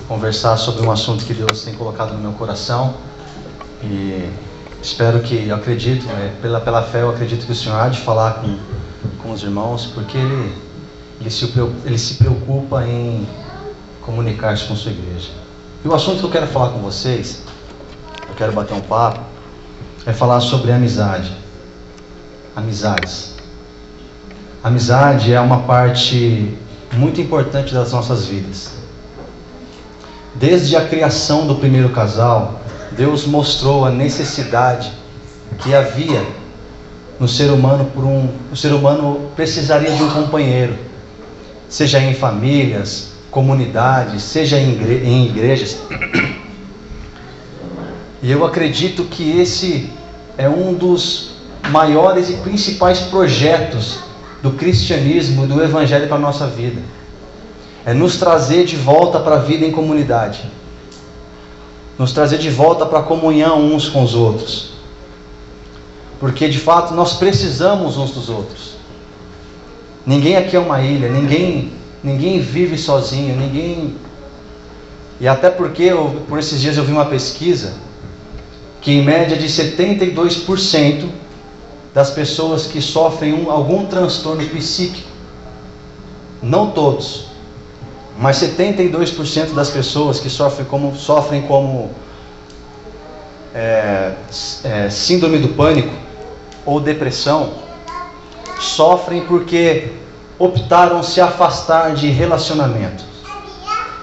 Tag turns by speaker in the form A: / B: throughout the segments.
A: Conversar sobre um assunto que Deus tem colocado no meu coração e espero que, eu acredito, pela fé eu acredito que o Senhor há de falar com os irmãos, porque Ele se preocupa em comunicar-se com sua igreja. E o assunto que eu quero falar com vocês, eu quero bater um papo, é falar sobre amizade. Amizades. Amizade é uma parte muito importante das nossas vidas. Desde a criação do primeiro casal, Deus mostrou a necessidade que havia no ser humano o ser humano precisaria de um companheiro, seja em famílias, comunidades, seja em igrejas. E eu acredito que esse é um dos maiores e principais projetos do cristianismo e do evangelho para a nossa vida. É nos trazer de volta para a vida em comunidade. Nos trazer de volta para a comunhão uns com os outros. Porque de fato nós precisamos uns dos outros. Ninguém aqui é uma ilha, ninguém vive sozinho, E até porque, por esses dias eu vi uma pesquisa, que em média de 72% das pessoas que sofrem algum transtorno psíquico, não todos, mas 72% das pessoas que sofrem como síndrome do pânico ou depressão, sofrem porque optaram se afastar de relacionamentos.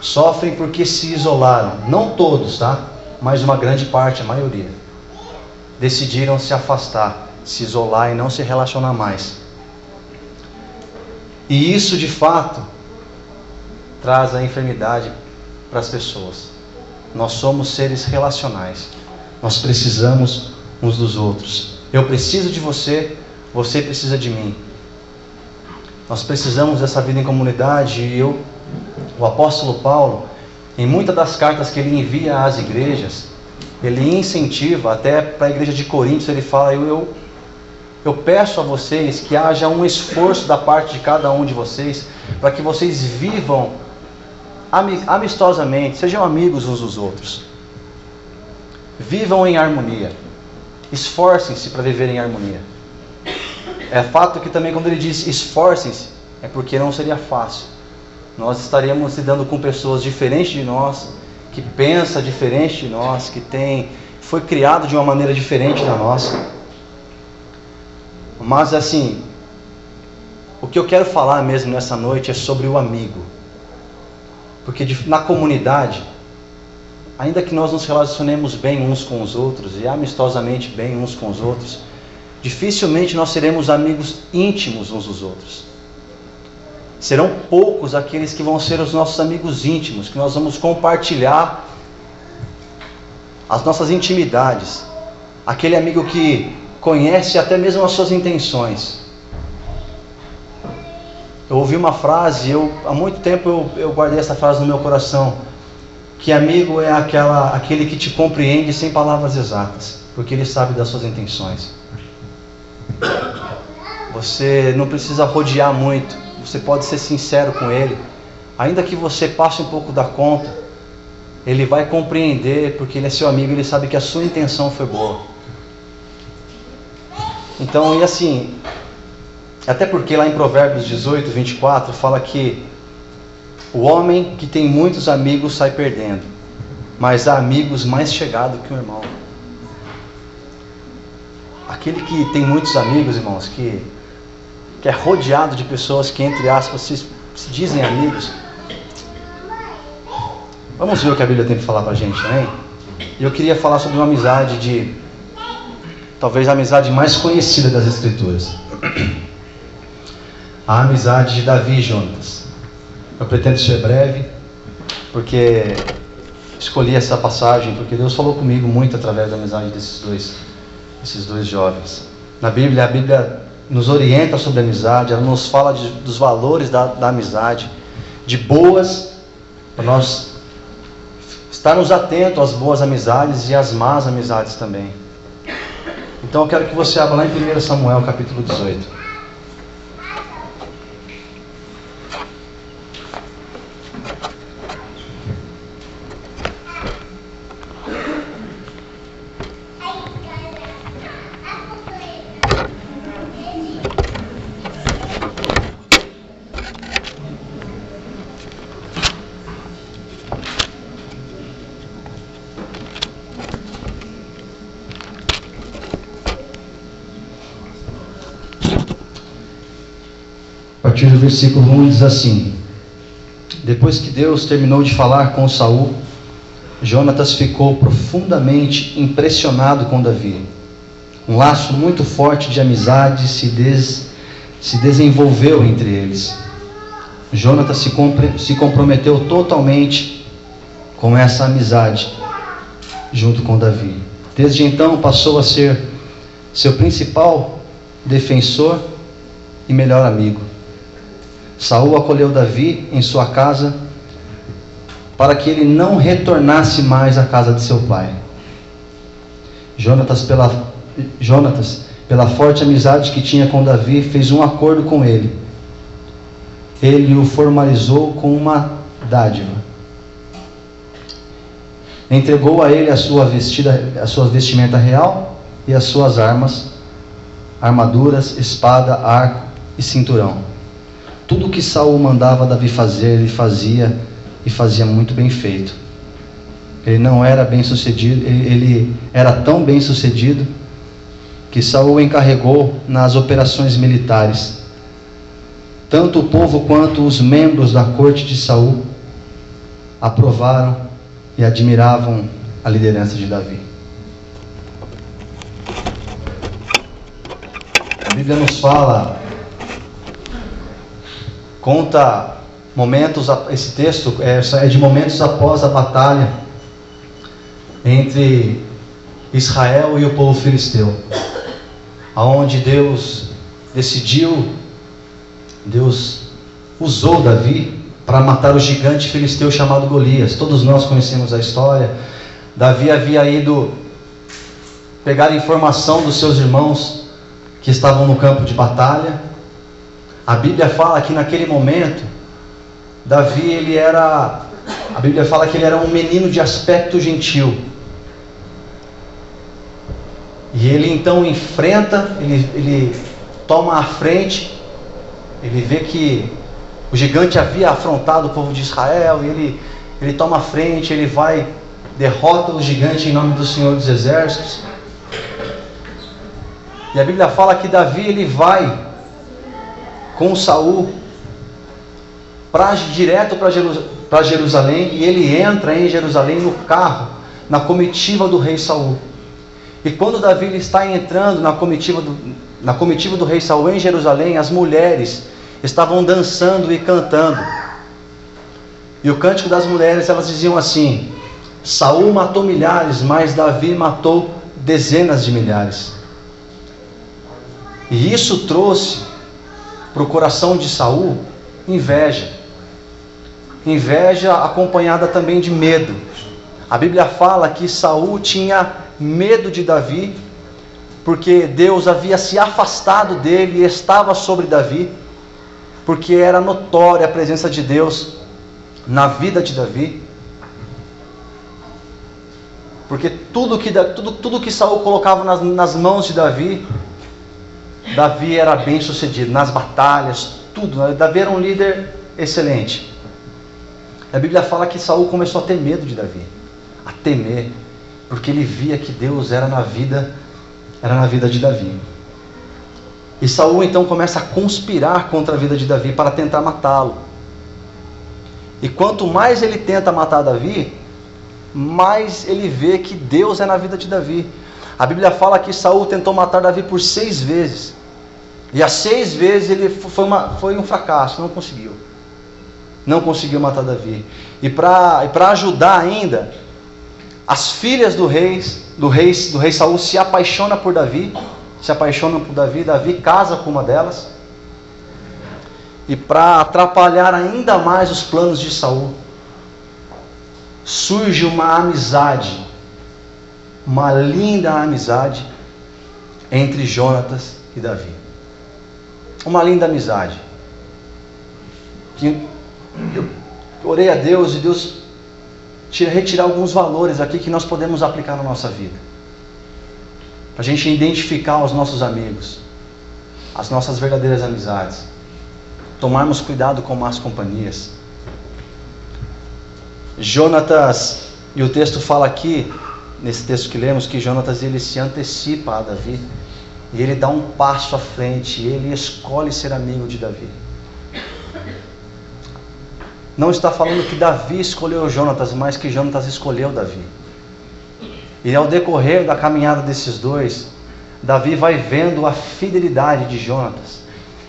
A: Sofrem porque se isolaram. Não todos, tá? Mas uma grande parte, a maioria. Decidiram se afastar, se isolar e não se relacionar mais. E isso de fato traz a enfermidade para as pessoas. Nós somos seres relacionais. Nós precisamos uns dos outros. Eu preciso de você, você precisa de mim. Nós precisamos dessa vida em comunidade. E o apóstolo Paulo, em muitas das cartas que ele envia às igrejas, ele incentiva, até para a igreja de Coríntios, ele fala: eu peço a vocês que haja um esforço da parte de cada um de vocês, para que vocês vivam amistosamente, sejam amigos uns dos outros. Vivam em harmonia. Esforcem-se para viver em harmonia. É fato que também quando ele diz esforcem-se, é porque não seria fácil. Nós estaríamos lidando com pessoas diferentes de nós, que pensa diferente de nós, que foi criado de uma maneira diferente da nossa. Mas assim, o que eu quero falar mesmo nessa noite é sobre o amigo. Porque na comunidade, ainda que nós nos relacionemos bem uns com os outros e amistosamente bem uns com os outros, dificilmente nós seremos amigos íntimos uns dos outros. Serão poucos aqueles que vão ser os nossos amigos íntimos, que nós vamos compartilhar as nossas intimidades. Aquele amigo que conhece até mesmo as suas intenções. Eu ouvi uma frase, há muito tempo eu guardei essa frase no meu coração, que amigo é aquele que te compreende sem palavras exatas, porque ele sabe das suas intenções. Você não precisa rodear muito, você pode ser sincero com ele, ainda que você passe um pouco da conta, ele vai compreender, porque ele é seu amigo, ele sabe que a sua intenção foi boa. Então, e assim, até porque lá em Provérbios 18, 24, fala que o homem que tem muitos amigos sai perdendo, mas há amigos mais chegados que um irmão. Aquele que tem muitos amigos, irmãos, que é rodeado de pessoas que, entre aspas, se dizem amigos. Vamos ver o que a Bíblia tem para falar para a gente, né? E eu queria falar sobre uma amizade talvez a amizade mais conhecida das Escrituras. A amizade de Davi e Jonatas. Eu pretendo ser breve, porque escolhi essa passagem, porque Deus falou comigo muito através da amizade desses dois jovens. Na Bíblia, a Bíblia nos orienta sobre a amizade, ela nos fala dos valores da amizade, de boas, para nós estarmos atentos às boas amizades e às más amizades também. Então eu quero que você abra lá em 1 Samuel capítulo 18. partir do versículo 1 diz assim: depois que Deus terminou de falar com Saul, Jonatas ficou profundamente impressionado com Davi. Um laço muito forte de amizade se desenvolveu entre eles. Jonatas se comprometeu totalmente com essa amizade junto com Davi. Desde então passou a ser seu principal defensor e melhor amigo. Saul acolheu Davi em sua casa para que ele não retornasse mais à casa de seu pai. Jonatas, pela forte amizade que tinha com Davi, fez um acordo com ele. Ele o formalizou com uma dádiva. Entregou a ele a sua vestimenta real e as suas armas, armaduras, espada, arco e cinturão. Tudo o que Saul mandava Davi fazer, ele fazia, e fazia muito bem feito. Ele não era bem sucedido, ele era tão bem sucedido que Saul o encarregou nas operações militares. Tanto o povo quanto os membros da corte de Saul aprovaram e admiravam a liderança de Davi. A Bíblia nos fala, conta momentos, esse texto é de momentos após a batalha entre Israel e o povo filisteu, aonde Deus usou Davi para matar o gigante filisteu chamado Golias. Todos nós conhecemos a história. Davi havia ido pegar informação dos seus irmãos que estavam no campo de batalha. A Bíblia fala que naquele momento Davi, a Bíblia fala que ele era um menino de aspecto gentil. E ele então enfrenta, ele toma a frente, ele vê que o gigante havia afrontado o povo de Israel, e ele toma a frente, ele vai, derrota o gigante em nome do Senhor dos Exércitos. E a Bíblia fala que Davi, ele vai com Saul direto para Jerusalém, e ele entra em Jerusalém no carro, na comitiva do rei Saul. E quando Davi ele está entrando na comitiva do rei Saul em Jerusalém, as mulheres estavam dançando e cantando. E o cântico das mulheres, elas diziam assim: Saul matou milhares, mas Davi matou dezenas de milhares. E isso trouxe para o coração de Saul inveja. Inveja acompanhada também de medo. A Bíblia fala que Saul tinha medo de Davi, porque Deus havia se afastado dele e estava sobre Davi, porque era notória a presença de Deus na vida de Davi. Porque tudo que Saul colocava nas mãos de Davi, Davi era bem sucedido nas batalhas, tudo. Davi era um líder excelente. A Bíblia fala que Saul começou a ter medo de Davi, a temer, porque ele via que Deus era na vida de Davi. E Saul então começa a conspirar contra a vida de Davi para tentar matá-lo. E quanto mais ele tenta matar Davi, mais ele vê que Deus é na vida de Davi. A Bíblia fala que Saul tentou matar Davi por 6 vezes. E as 6 vezes ele foi um fracasso, não conseguiu. Não conseguiu matar Davi. E para ajudar ainda, as filhas do rei Saul se apaixonam por Davi. Davi casa com uma delas. E para atrapalhar ainda mais os planos de Saul, surge uma amizade, uma linda amizade entre Jonatas e Davi. Uma linda amizade. Eu orei a Deus, e Deus retirar alguns valores aqui que nós podemos aplicar na nossa vida. Para a gente identificar os nossos amigos, as nossas verdadeiras amizades. Tomarmos cuidado com más companhias. Jonatas, e o texto fala aqui, nesse texto que lemos, que Jonatas ele se antecipa a Davi. E ele dá um passo à frente, ele escolhe ser amigo de Davi. não está falando que Davi escolheu Jonatas, mas que Jonatas escolheu Davi. E ao decorrer da caminhada desses dois, Davi vai vendo a fidelidade de Jonatas.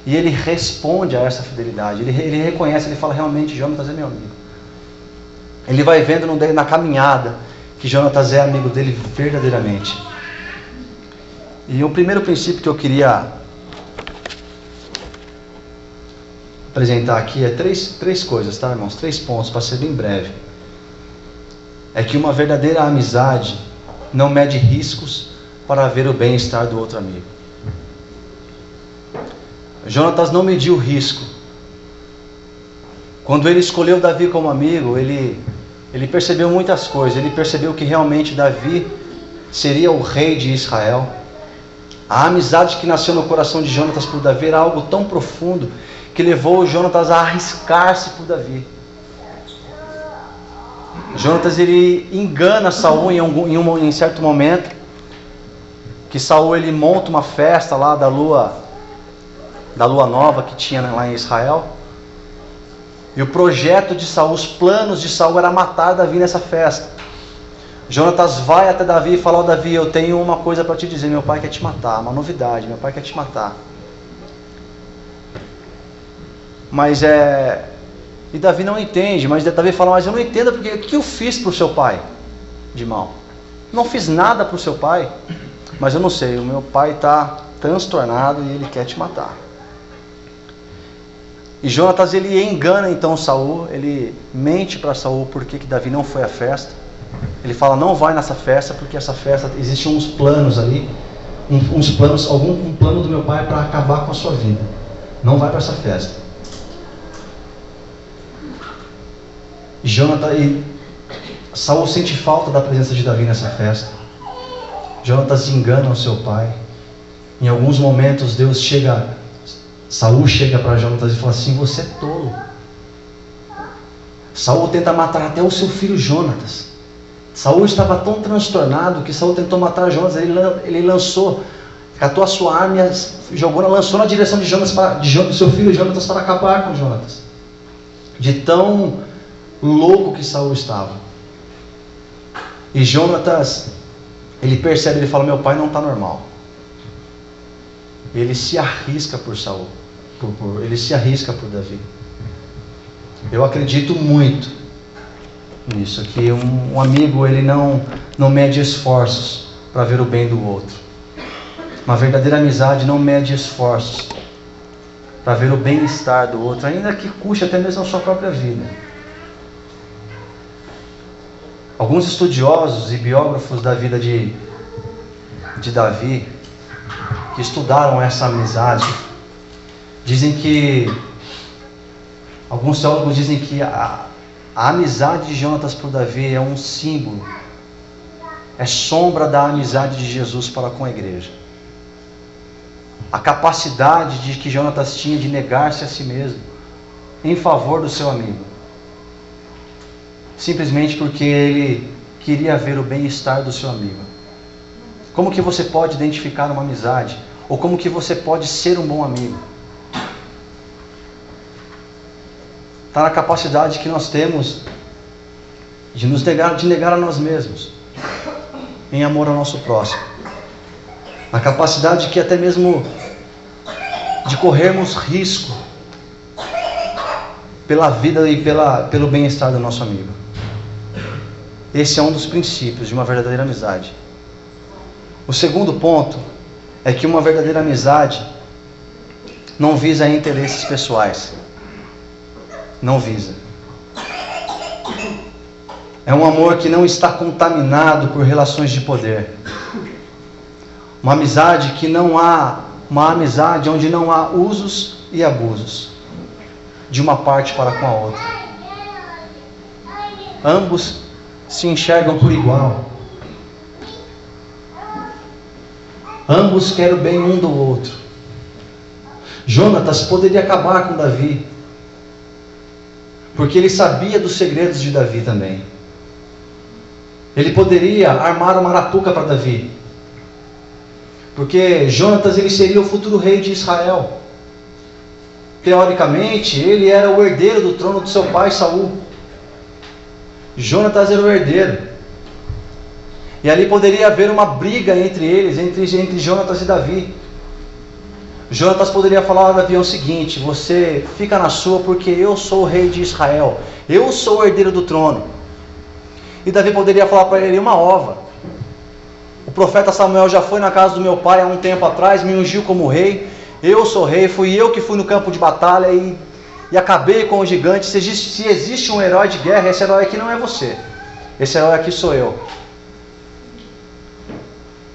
A: E ele responde a essa fidelidade. Ele reconhece, ele fala, realmente Jonatas é meu amigo. Ele vai vendo na caminhada que Jonatas é amigo dele verdadeiramente. E o primeiro princípio que eu queria apresentar aqui é três coisas, tá, irmãos? 3 pontos, para ser bem breve. É que uma verdadeira amizade não mede riscos para ver o bem-estar do outro amigo. Jonatas não mediu o risco. Quando ele escolheu Davi como amigo, ele percebeu muitas coisas. Ele percebeu que realmente Davi seria o rei de Israel. A amizade que nasceu no coração de Jonatas por Davi era algo tão profundo que levou Jonatas a arriscar-se por Davi. Jonatas ele engana Saul em certo momento, que Saul ele monta uma festa lá da lua nova que tinha lá em Israel. E o projeto de Saul, os planos de Saul era matar Davi nessa festa. Jonatas vai até Davi e fala: ó, Davi, eu tenho uma coisa para te dizer, meu pai quer te matar, uma novidade, meu pai quer te matar. E Davi não entende, mas Davi fala: mas eu não entendo, porque o que eu fiz para o seu pai de mal? Não fiz nada para o seu pai, mas eu não sei, o meu pai está transtornado e ele quer te matar. E Jonatas ele engana então Saul, ele mente para Saul porque que Davi não foi à festa. Ele fala: não vai nessa festa, porque essa festa, existem uns planos ali, um plano do meu pai para acabar com a sua vida. Não vai para essa festa. Saul sente falta da presença de Davi nessa festa. Jonatas engana o seu pai. Em alguns momentos Saul chega para Jonatas e fala assim: você é tolo. Saul tenta matar até o seu filho Jonatas. Saul estava tão transtornado que Saul tentou matar Jonatas. Ele catou a sua arma e lançou na direção de seu filho Jonatas para acabar com Jonatas. De tão louco que Saul estava. E Jonatas, ele percebe, ele fala: meu pai não está normal. Ele se arrisca por Saul. Ele se arrisca por Davi. Eu acredito muito nisso, que um amigo ele não mede esforços para ver o bem do outro. Uma verdadeira amizade não mede esforços para ver o bem-estar do outro, ainda que custe até mesmo a sua própria vida. Alguns estudiosos e biógrafos da vida de Davi, que estudaram essa amizade, alguns teólogos dizem que a amizade de Jonatas por Davi é um símbolo, é sombra da amizade de Jesus para com a igreja. A capacidade que Jonatas tinha de negar-se a si mesmo em favor do seu amigo, simplesmente porque ele queria ver o bem-estar do seu amigo. Como que você pode identificar uma amizade? Ou como que você pode ser um bom amigo? Está na capacidade que nós temos de negar a nós mesmos, em amor ao nosso próximo. Na capacidade que até mesmo de corrermos risco pela vida e pelo bem-estar do nosso amigo. Esse é um dos princípios de uma verdadeira amizade. O segundo ponto é que uma verdadeira amizade não visa interesses pessoais. Não visa. É um amor que não está contaminado por relações de poder. Uma amizade uma amizade onde não há usos e abusos de uma parte para com a outra. Ambos se enxergam por igual. Ambos querem o bem um do outro. Jonatas poderia acabar com Davi, porque ele sabia dos segredos de Davi também. Ele poderia armar uma arapuca para Davi, porque Jonatas ele seria o futuro rei de Israel. teoricamente, ele era o herdeiro do trono do seu pai Saul. Jonatas era o herdeiro. E ali poderia haver uma briga entre eles, entre Jonatas e Davi. Jonatas poderia falar a Davi o seguinte: você fica na sua porque eu sou o rei de Israel, eu sou o herdeiro do trono. E Davi poderia falar para ele: uma ova. O profeta Samuel já foi na casa do meu pai há um tempo atrás, me ungiu como rei, eu sou rei, fui eu que fui no campo de batalha e acabei com o gigante. Se existe um herói de guerra, esse herói aqui não é você, esse herói aqui sou eu.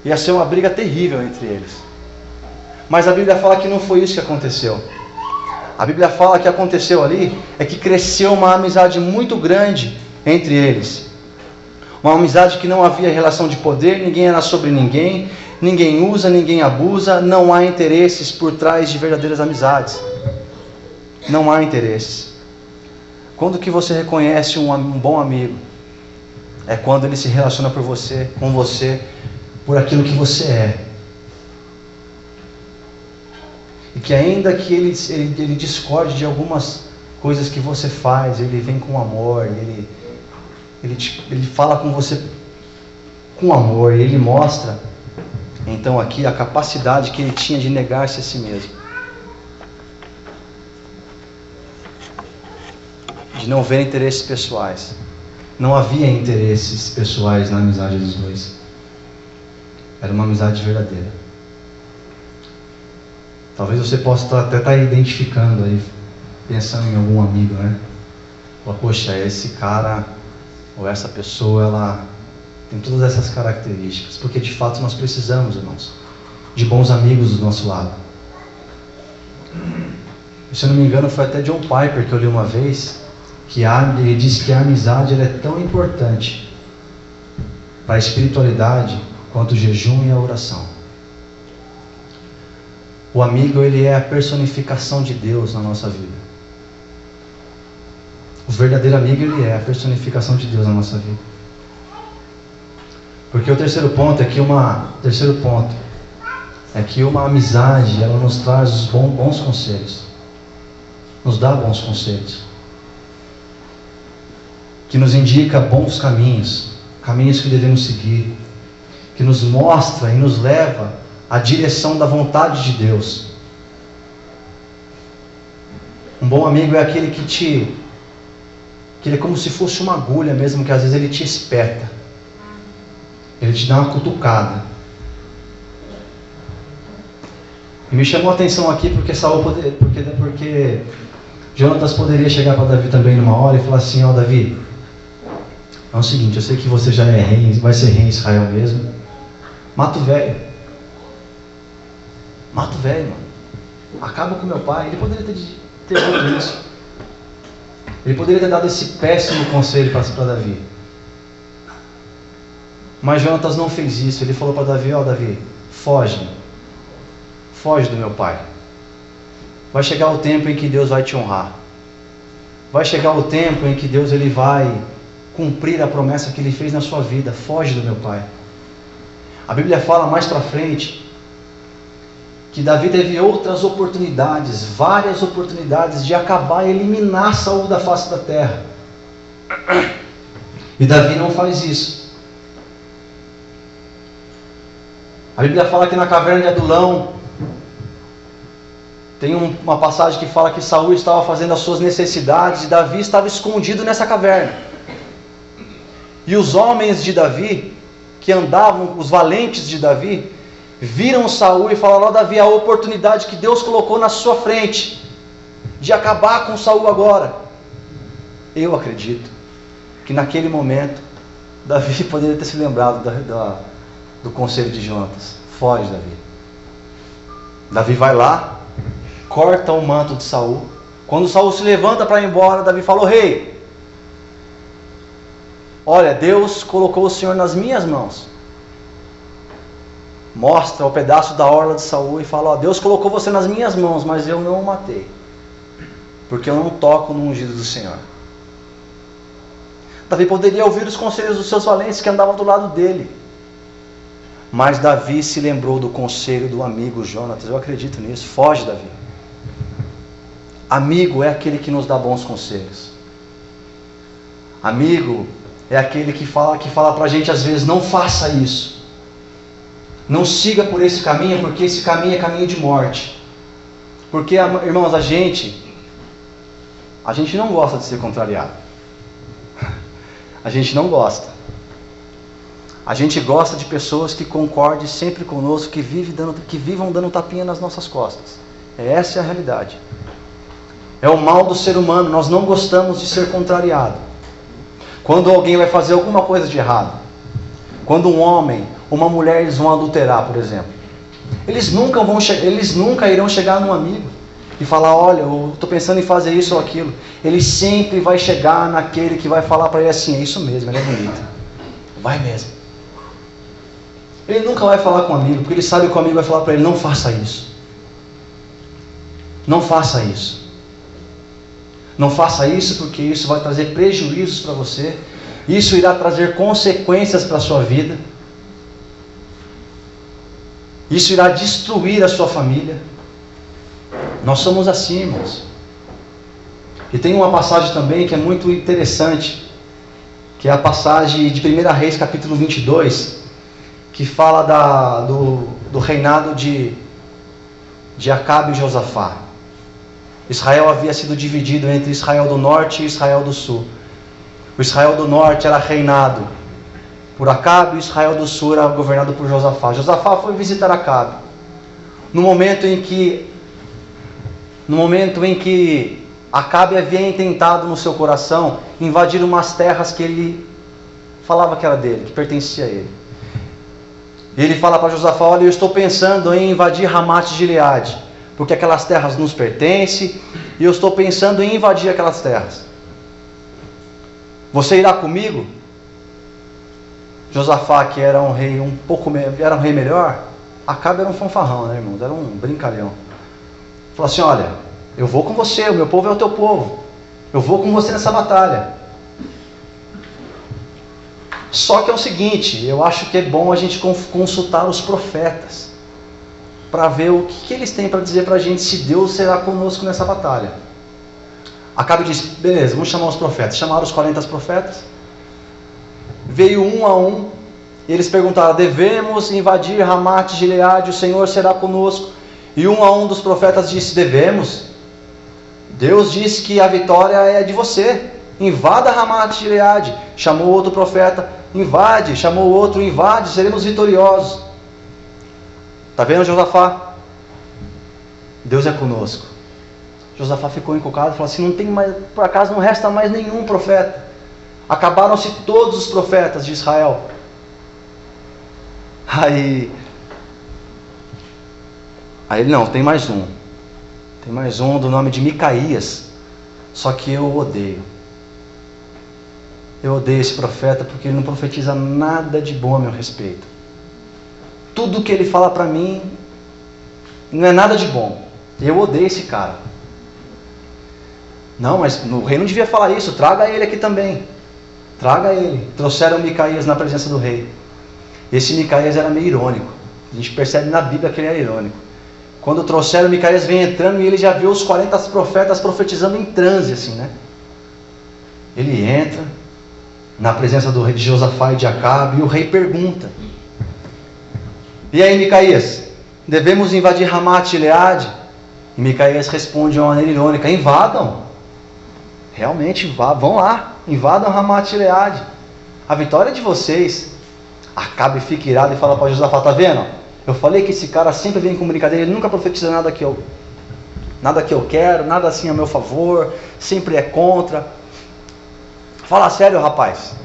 A: Ia ser uma briga terrível entre eles. Mas a Bíblia fala que não foi isso que aconteceu. A Bíblia fala que aconteceu ali é que cresceu uma amizade muito grande entre eles. Uma amizade que não havia relação de poder, ninguém era sobre ninguém, ninguém usa, ninguém abusa, não há interesses por trás de verdadeiras amizades. Não há interesses. Quando que você reconhece um bom amigo? É quando ele se relaciona com você, por aquilo que você é. E que ainda que ele discorde de algumas coisas que você faz, ele vem com amor, ele fala com você com amor, e ele mostra, então aqui, a capacidade que ele tinha de negar-se a si mesmo. De não ver interesses pessoais. Não havia interesses pessoais na amizade dos dois. Era uma amizade verdadeira. Talvez você possa até estar identificando aí, pensando em algum amigo, né? Fala, poxa, esse cara ou essa pessoa, ela tem todas essas características. Porque de fato nós precisamos, irmãos, de bons amigos do nosso lado. Se eu não me engano, foi até John Piper que eu li uma vez, que ele disse que a amizade ela é tão importante para a espiritualidade quanto o jejum e a oração. O amigo, ele é a personificação de Deus na nossa vida. O verdadeiro amigo, ele é a personificação de Deus na nossa vida. Porque o terceiro ponto é que uma amizade, ela nos traz os bons conselhos. Nos dá bons conselhos. Que nos indica bons caminhos, caminhos que devemos seguir. Que nos mostra e nos leva à direção da vontade de Deus. Um bom amigo é aquele que ele é como se fosse uma agulha mesmo, que às vezes ele te espeta. Ele te dá uma cutucada. E me chamou a atenção aqui porque porque Jonatas poderia chegar para Davi também numa hora e falar assim: ó, Davi, é o seguinte, eu sei que você já é rei, vai ser rei em Israel mesmo. Mata o velho. Mata o velho, mano. Acaba com meu pai. Ele poderia ter feito isso. Ele poderia ter dado esse péssimo conselho para Davi. Mas Jonatas não fez isso. Ele falou para Davi: ó, Davi, foge. Foge do meu pai. Vai chegar o tempo em que Deus vai te honrar. Vai chegar o tempo em que Deus ele vai cumprir a promessa que ele fez na sua vida. Foge do meu pai. A Bíblia fala mais para frente que Davi teve outras oportunidades, várias oportunidades de acabar e eliminar Saul da face da terra. E Davi não faz isso. A Bíblia fala que na caverna de Adulão tem uma passagem que fala que Saul estava fazendo as suas necessidades e Davi estava escondido nessa caverna. E os homens de Davi, que andavam, os valentes de Davi, viram Saul e falaram: ó, Davi, a oportunidade que Deus colocou na sua frente de acabar com Saul agora. Eu acredito que naquele momento Davi poderia ter se lembrado do conselho de Jonatas: foge, Davi. Davi vai lá, corta o manto de Saul. Quando Saul se levanta para ir embora, Davi falou: rei, olha, Deus colocou o Senhor nas minhas mãos. Mostra o pedaço da orla de Saul e fala: ó, Deus colocou você nas minhas mãos, mas eu não o matei, porque eu não toco no ungido do Senhor. Davi poderia ouvir os conselhos dos seus valentes que andavam do lado dele, mas Davi se lembrou do conselho do amigo Jonatas. Eu acredito nisso. Foge, Davi. Amigo é aquele que nos dá bons conselhos. Amigo é aquele que fala pra gente às vezes, não faça isso. Não siga por esse caminho, porque esse caminho é caminho de morte. Porque, irmãos, a gente não gosta de ser contrariado. A gente não gosta. A gente gosta de pessoas que concordem sempre conosco, que vivam dando tapinha nas nossas costas. Essa é a realidade. É o mal do ser humano, nós não gostamos de ser contrariado. Quando alguém vai fazer alguma coisa de errado, quando um homem ou uma mulher eles vão adulterar, por exemplo, eles nunca irão chegar num amigo e falar, olha, eu estou pensando em fazer isso ou aquilo. Ele sempre vai chegar naquele que vai falar para ele assim, é isso mesmo, ele é bonito. Vai mesmo. Ele nunca vai falar com o amigo, porque ele sabe que o amigo vai falar para ele, não faça isso. Não faça isso. Não faça isso porque isso vai trazer prejuízos para você. Isso irá trazer consequências para a sua vida. Isso irá destruir a sua família. Nós somos assim, irmãos. E tem uma passagem também que é muito interessante, que é a passagem de 1 Reis capítulo 22, que fala do reinado de Acabe e Josafá. Israel havia sido dividido entre Israel do norte e Israel do sul. O Israel do norte era reinado por Acabe, e o Israel do sul era governado por Josafá. Josafá foi visitar Acabe. No momento em que Acabe havia intentado no seu coração invadir umas terras que ele falava que era dele, que pertencia a ele. E ele fala para Josafá, olha, eu estou pensando em invadir Ramate de Gileade, porque aquelas terras nos pertencem, e eu estou pensando em invadir aquelas terras. Você irá comigo? Josafá, que era um rei era um rei melhor, Acabe era um fanfarrão, né, irmãos? Era um brincalhão. Falou assim, olha, eu vou com você, o meu povo é o teu povo. Eu vou com você nessa batalha. Só que é o seguinte, eu acho que é bom a gente consultar os profetas, para ver o que eles têm para dizer para a gente, se Deus será conosco nessa batalha. Acabe disse, beleza, vamos chamar os profetas. Chamaram os 40 profetas. Veio um a um, e eles perguntaram, devemos invadir Ramate de Gileade, o Senhor será conosco? E um a um dos profetas disse, devemos. Deus disse que a vitória é de você. Invada Ramate de Gileade. Chamou outro profeta, invade. Chamou outro, invade, seremos vitoriosos. Está vendo, Josafá? Deus é conosco. Josafá ficou encucado e falou assim, não tem mais, por acaso não resta mais nenhum profeta. Acabaram-se todos os profetas de Israel. Aí ele, não, tem mais um. Tem mais um do nome de Micaías. Só que eu odeio. Eu odeio esse profeta porque ele não profetiza nada de bom a meu respeito. Tudo que ele fala para mim não é nada de bom. Eu odeio esse cara. Não, mas o rei não devia falar isso. Traga ele aqui também. Traga ele. Trouxeram Micaías na presença do rei. Esse Micaías era meio irônico. A gente percebe na Bíblia que ele era irônico. Quando trouxeram, Micaías vem entrando e ele já viu os 40 profetas profetizando em transe, assim, né? Ele entra na presença do rei de Josafá e de Acabe, e o rei pergunta, e aí, Micaías, devemos invadir Ramate de Gileade? E Micaías responde de uma maneira irônica, invadam, realmente vão lá, invadam Ramate de Gileade, a vitória é de vocês. Acabe fica irado e fala para Josafá, tá vendo? Eu falei que esse cara sempre vem com brincadeira, ele nunca profetiza nada que eu quero, nada assim a meu favor, sempre é contra. Fala sério, rapaz.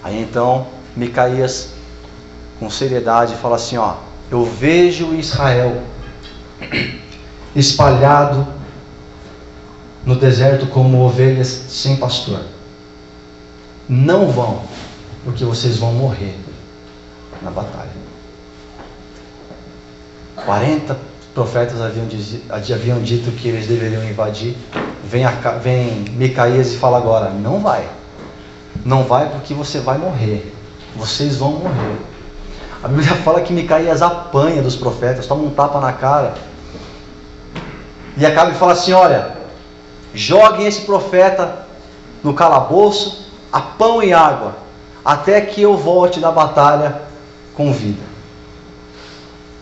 A: Aí então, Micaías, com seriedade, fala assim, ó, eu vejo Israel espalhado no deserto como ovelhas sem pastor. Não vão, porque vocês vão morrer na batalha. 40 profetas haviam dito que eles deveriam invadir. Vem Micaías e fala agora, não vai. Não vai porque você vai morrer. Vocês vão morrer. A Bíblia fala que Micaías apanha dos profetas, toma um tapa na cara. E Acabe fala assim, olha, joguem esse profeta no calabouço, a pão e água, até que eu volte da batalha com vida.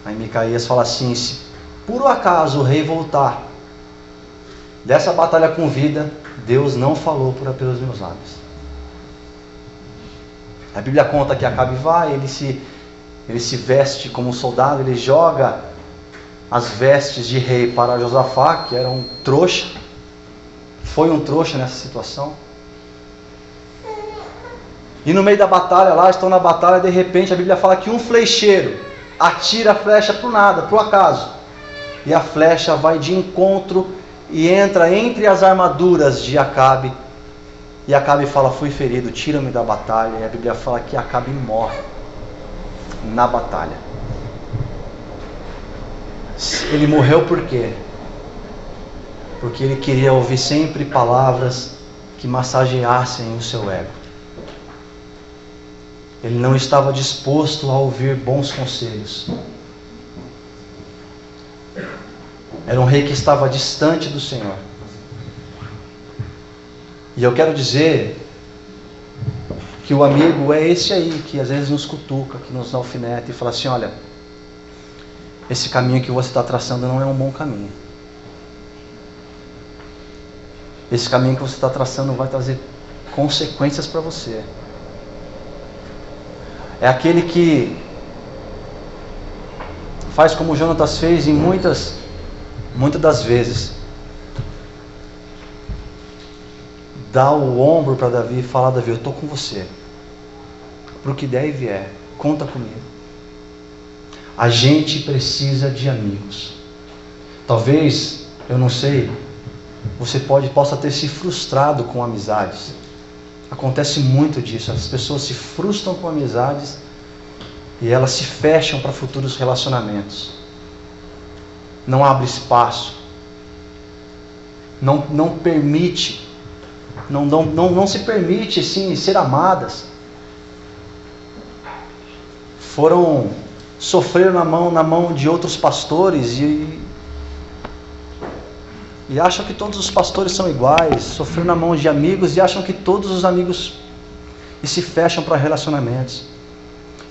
A: Aí Micaías fala assim: se por acaso o rei voltar dessa batalha com vida, Deus não falou pelos meus lábios. A Bíblia conta que Acabe vai, ele se veste como um soldado, ele joga as vestes de rei para Josafá, que era um trouxa, foi um trouxa nessa situação. E no meio da batalha lá, estão na batalha, de repente a Bíblia fala que um flecheiro atira a flecha para o nada, para o acaso. E a flecha vai de encontro e entra entre as armaduras de Acabe. E Acabe fala: fui ferido, tira-me da batalha. E a Bíblia fala que Acabe morre na batalha. Ele morreu por quê? Porque ele queria ouvir sempre palavras que massageassem o seu ego. Ele não estava disposto a ouvir bons conselhos. Era um rei que estava distante do Senhor. E eu quero dizer que o amigo é esse aí, que às vezes nos cutuca, que nos alfineta e fala assim: olha, esse caminho que você está traçando não é um bom caminho. Esse caminho que você está traçando vai trazer consequências para você. É aquele que faz como Jonatas fez em muitas das vezes. Dá o ombro para Davi e fala: Davi, eu estou com você. Para o que der e vier, conta comigo. A gente precisa de amigos. Talvez, eu não sei, você possa ter se frustrado com amizades. Acontece muito disso. As pessoas se frustram com amizades e elas se fecham para futuros relacionamentos. Não abre espaço. Não permite. Não se permite sim ser amadas. Sofreram na mão de outros pastores e acham que todos os pastores são iguais. Sofreram na mão de amigos e acham que todos os amigos e se fecham para relacionamentos.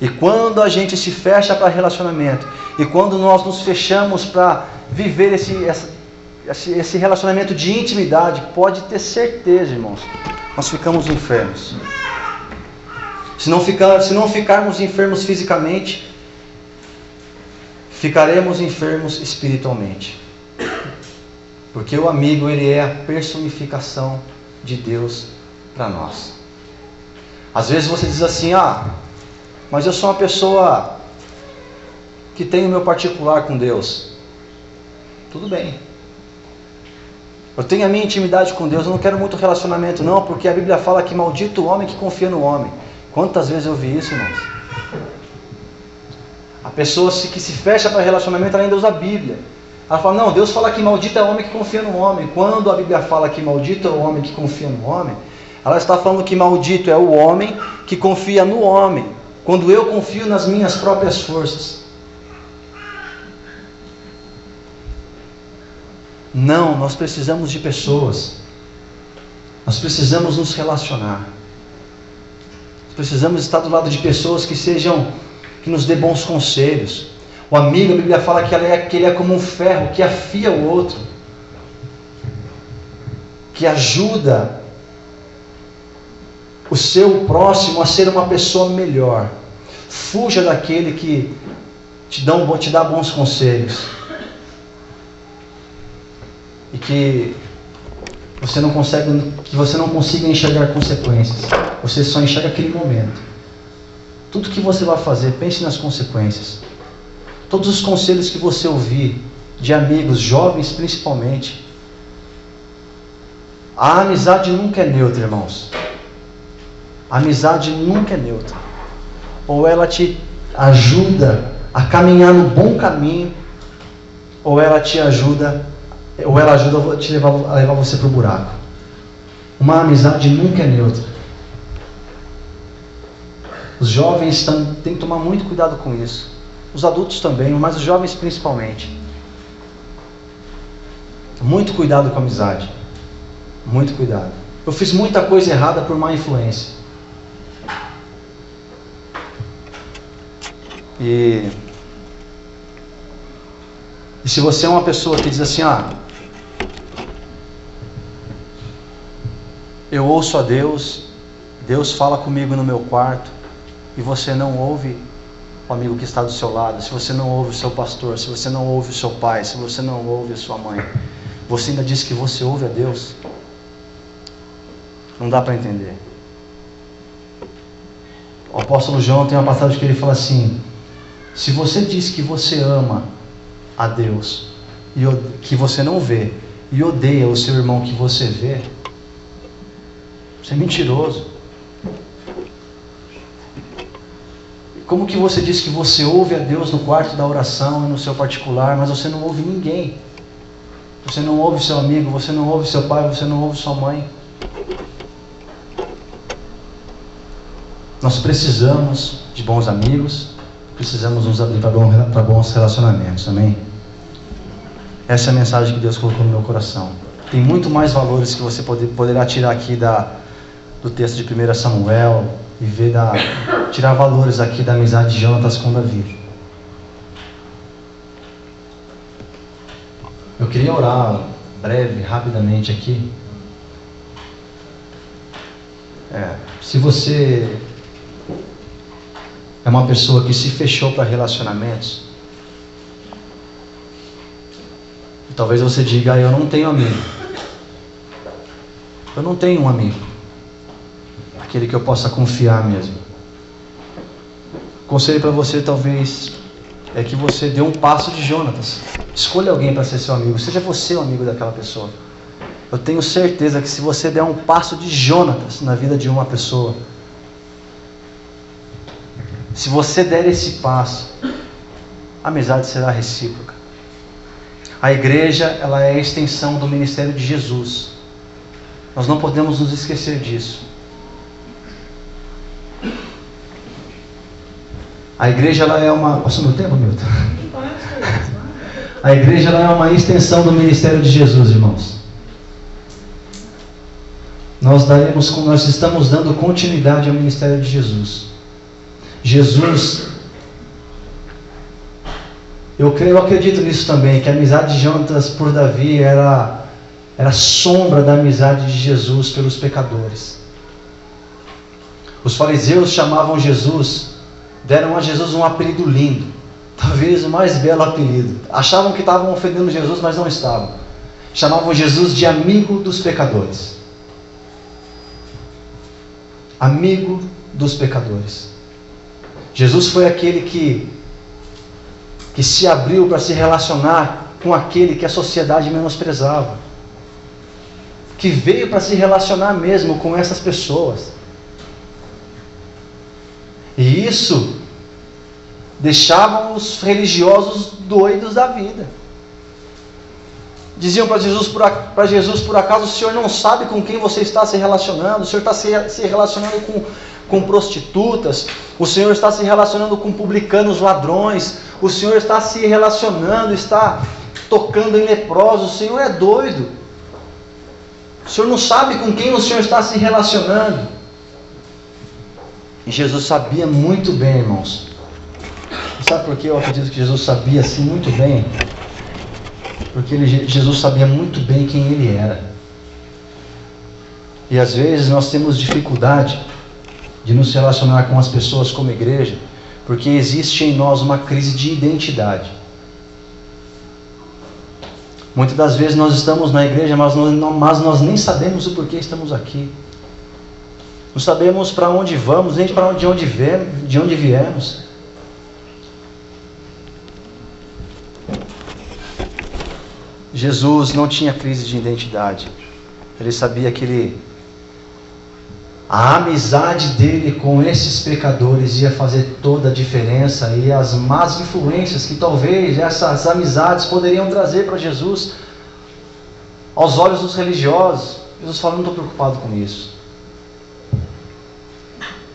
A: E quando a gente se fecha para relacionamento, e quando nós nos fechamos para viver esse relacionamento de intimidade, pode ter certeza, irmãos, nós ficamos enfermos. Se não ficarmos enfermos fisicamente, ficaremos enfermos espiritualmente. Porque o amigo, ele é a personificação de Deus para nós. Às vezes você diz assim: mas eu sou uma pessoa que tem o meu particular com Deus. Tudo bem. Eu tenho a minha intimidade com Deus, eu não quero muito relacionamento não, porque a Bíblia fala que maldito o homem que confia no homem. Quantas vezes eu vi isso, irmãos? A pessoa que se fecha para relacionamento, ela ainda usa a Bíblia. Ela fala: não, Deus fala que maldito é o homem que confia no homem. Quando a Bíblia fala que maldito é o homem que confia no homem, ela está falando que maldito é o homem que confia no homem, quando eu confio nas minhas próprias forças. Não, nós precisamos de pessoas. Nós precisamos nos relacionar. Nós precisamos estar do lado de pessoas que nos dê bons conselhos. O amigo, a Bíblia fala que ele é como um ferro que afia o outro, que ajuda o seu próximo a ser uma pessoa melhor. Fuja daquele que te dá bons conselhos e que você não consiga enxergar consequências. Você só enxerga aquele momento. Tudo que você vai fazer, pense nas consequências. Todos os conselhos que você ouvir de amigos, jovens principalmente. A amizade nunca é neutra, irmãos. A amizade nunca é neutra. Ou ela te ajuda a caminhar no bom caminho, ou ela ajuda a te levar você para o buraco. Uma amizade nunca é neutra. Os jovens têm que tomar muito cuidado com isso. Os adultos também, mas os jovens principalmente. Muito cuidado com a amizade. Muito cuidado. Eu fiz muita coisa errada por má influência. E se você é uma pessoa que diz assim, eu ouço a Deus, Deus fala comigo no meu quarto, e você não ouve o amigo que está do seu lado, se você não ouve o seu pastor, se você não ouve o seu pai, se você não ouve a sua mãe, você ainda diz que você ouve a Deus? Não dá para entender. O apóstolo João tem uma passagem que ele fala assim: se você diz que você ama a Deus, e que você não vê, e odeia o seu irmão que você vê, você é mentiroso. Como que você diz que você ouve a Deus no quarto da oração e no seu particular, mas você não ouve ninguém? Você não ouve seu amigo, você não ouve seu pai, você não ouve sua mãe. Nós precisamos de bons amigos, precisamos nos abrir para bons relacionamentos, amém? Essa é a mensagem que Deus colocou no meu coração. Tem muito mais valores que você poderá tirar aqui do texto de 1 Samuel e tirar valores aqui da amizade de Jonatas com Davi. Eu queria orar rapidamente aqui. Se você é uma pessoa que se fechou para relacionamentos, talvez você diga: eu não tenho amigo. Eu não tenho um amigo, aquele que eu possa confiar mesmo. O conselho para você talvez é que você dê um passo de Jonatas. Escolha alguém para ser seu amigo, seja você o amigo daquela pessoa. Eu tenho certeza que se você der um passo de Jonatas na vida de uma pessoa, se você der esse passo, a amizade será recíproca. A igreja, ela é a extensão do ministério de Jesus. Nós não podemos nos esquecer disso. A igreja, ela é uma... Passou meu tempo, Milton? A igreja, ela é uma extensão do ministério de Jesus, irmãos. Nós estamos dando continuidade ao ministério de Jesus. Jesus, eu acredito nisso também, que a amizade de Jonatas por Davi era sombra da amizade de Jesus pelos pecadores. Os fariseus chamavam Jesus, deram a Jesus um apelido lindo, talvez o mais belo apelido. Achavam que estavam ofendendo Jesus, mas não estavam. Chamavam Jesus de amigo dos pecadores. Amigo dos pecadores. Jesus foi aquele que se abriu para se relacionar com aquele que a sociedade menosprezava, que veio para se relacionar mesmo com essas pessoas. E isso deixava os religiosos doidos da vida. Diziam para Jesus, por acaso o Senhor não sabe com quem você está se relacionando? O Senhor está se relacionando com prostitutas, o Senhor está se relacionando com publicanos ladrões, o Senhor está se relacionando, está tocando em leprosos, o Senhor é doido. O Senhor não sabe com quem o Senhor está se relacionando. E Jesus sabia muito bem, irmãos. Sabe por que eu acredito que Jesus sabia assim muito bem? Porque Jesus sabia muito bem quem Ele era. E às vezes nós temos dificuldade de nos relacionar com as pessoas como igreja, porque existe em nós uma crise de identidade. Muitas das vezes nós estamos na igreja, mas nós nem sabemos o porquê estamos aqui. Não sabemos para onde vamos, nem de onde viemos. Jesus não tinha crise de identidade. Ele sabia que a amizade dele com esses pecadores ia fazer toda a diferença, e as más influências que talvez essas amizades poderiam trazer para Jesus, aos olhos dos religiosos. Jesus falou: não estou preocupado com isso.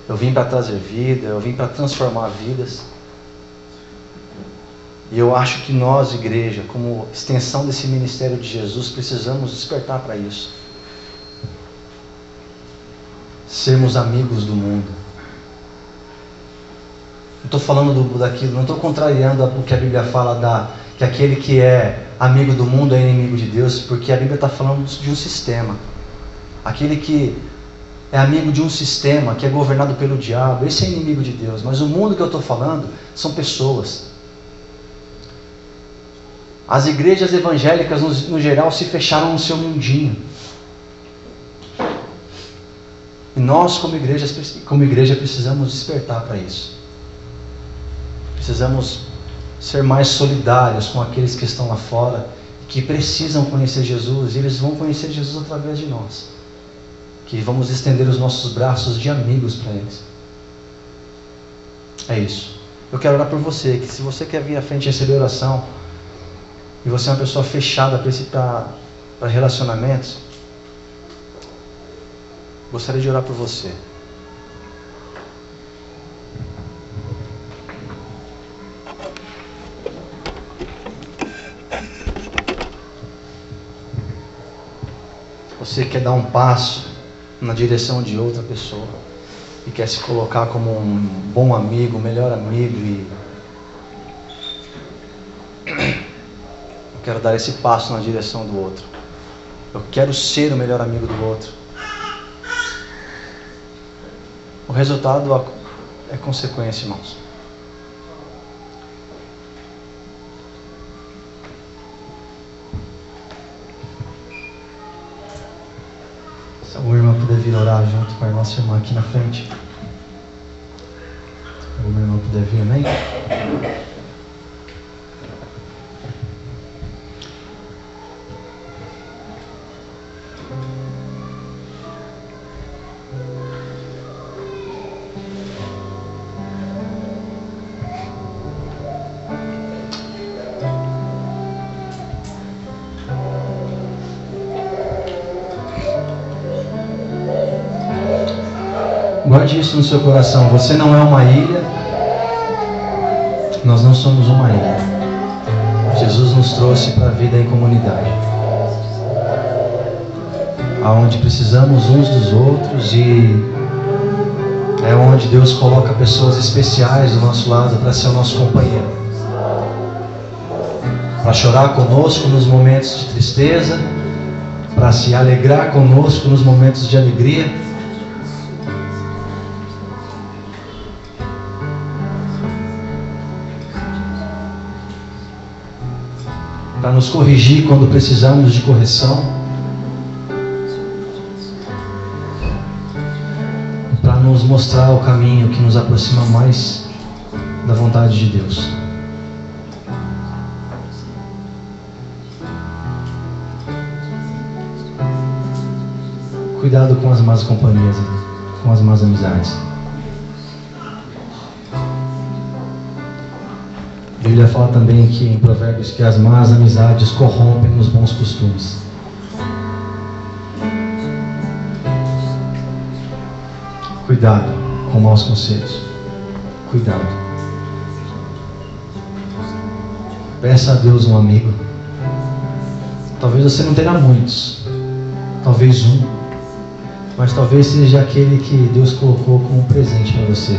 A: Eu vim para trazer vida, eu vim para transformar vidas. E eu acho que nós, igreja, como extensão desse ministério de Jesus, precisamos despertar para isso. sermos amigos do mundo. Não estou falando daquilo, não estou contrariando o que a Bíblia fala que aquele que é amigo do mundo é inimigo de Deus, porque a Bíblia está falando de um sistema. Aquele que é amigo de um sistema que é governado pelo diabo, esse é inimigo de Deus. Mas o mundo que eu estou falando são pessoas. As igrejas evangélicas no geral se fecharam no seu mundinho. E nós como igreja precisamos despertar para isso. Precisamos ser mais solidários com aqueles que estão lá fora, que precisam conhecer Jesus, e eles vão conhecer Jesus através de nós. Que vamos estender os nossos braços de amigos para eles. É isso. Eu quero orar por você, que se você quer vir à frente e receber oração, e você é uma pessoa fechada para relacionamentos, gostaria de orar por você. Você quer dar um passo na direção de outra pessoa e quer se colocar como um bom amigo, melhor amigo, e eu quero dar esse passo na direção do outro. Eu quero ser o melhor amigo do outro. O resultado é consequência, irmãos. Se alguma irmã puder vir orar junto com a nossa irmã aqui na frente. Se alguma irmã puder vir, amém? Guarde isso no seu coração. Você não é uma ilha. Nós não somos uma ilha. Jesus nos trouxe para a vida em comunidade, aonde precisamos uns dos outros, e é onde Deus coloca pessoas especiais do nosso lado para ser o nosso companheiro, para chorar conosco nos momentos de tristeza, para se alegrar conosco nos momentos de alegria, para nos corrigir quando precisamos de correção, para nos mostrar o caminho que nos aproxima mais da vontade de Deus. Cuidado com as más companhias, com as más amizades. A Bíblia fala também que em Provérbios que as más amizades corrompem os bons costumes. Cuidado com maus conselhos. Cuidado. Peça a Deus um amigo. Talvez você não tenha muitos, talvez um, mas talvez seja aquele que Deus colocou como presente para você.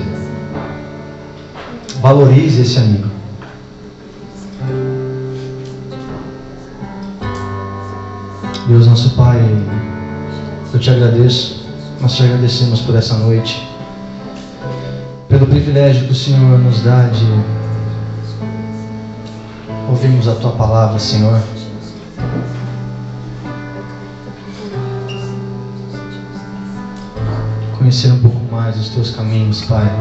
A: Valorize esse amigo. Deus nosso Pai, eu te agradeço, nós te agradecemos por essa noite, pelo privilégio que o Senhor nos dá de ouvirmos a Tua palavra, Senhor. Conhecer um pouco mais os Teus caminhos, Pai.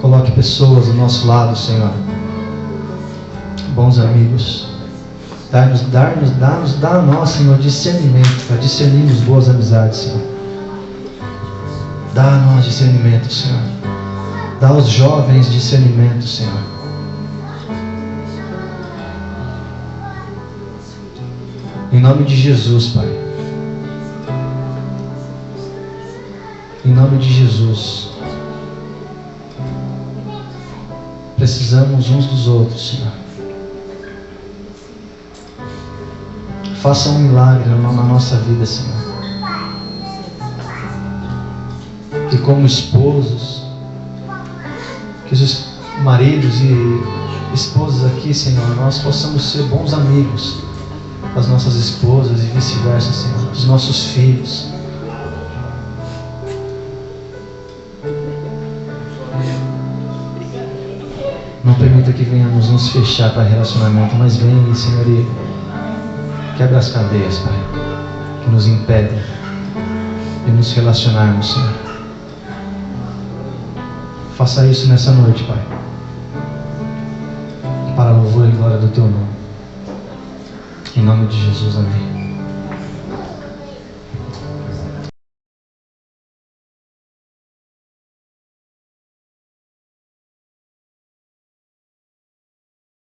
A: Coloque pessoas do nosso lado, Senhor, bons amigos. Dá a nós, Senhor, discernimento para discernirmos boas amizades, Senhor. Dá a nós discernimento, Senhor. Dá aos jovens discernimento, Senhor. Em nome de Jesus, Pai. Em nome de Jesus. Precisamos uns dos outros, Senhor. Faça um milagre na nossa vida, Senhor. Que como esposos, que os maridos e esposas aqui, Senhor, nós possamos ser bons amigos das nossas esposas e vice-versa, Senhor, dos nossos filhos. Não permita que venhamos nos fechar para relacionamento, mas venha, Senhor, e quebra as cadeias, Pai, que nos impedem de nos relacionarmos, Senhor. Faça isso nessa noite, Pai, para louvor e glória do Teu nome. Em nome de Jesus, amém.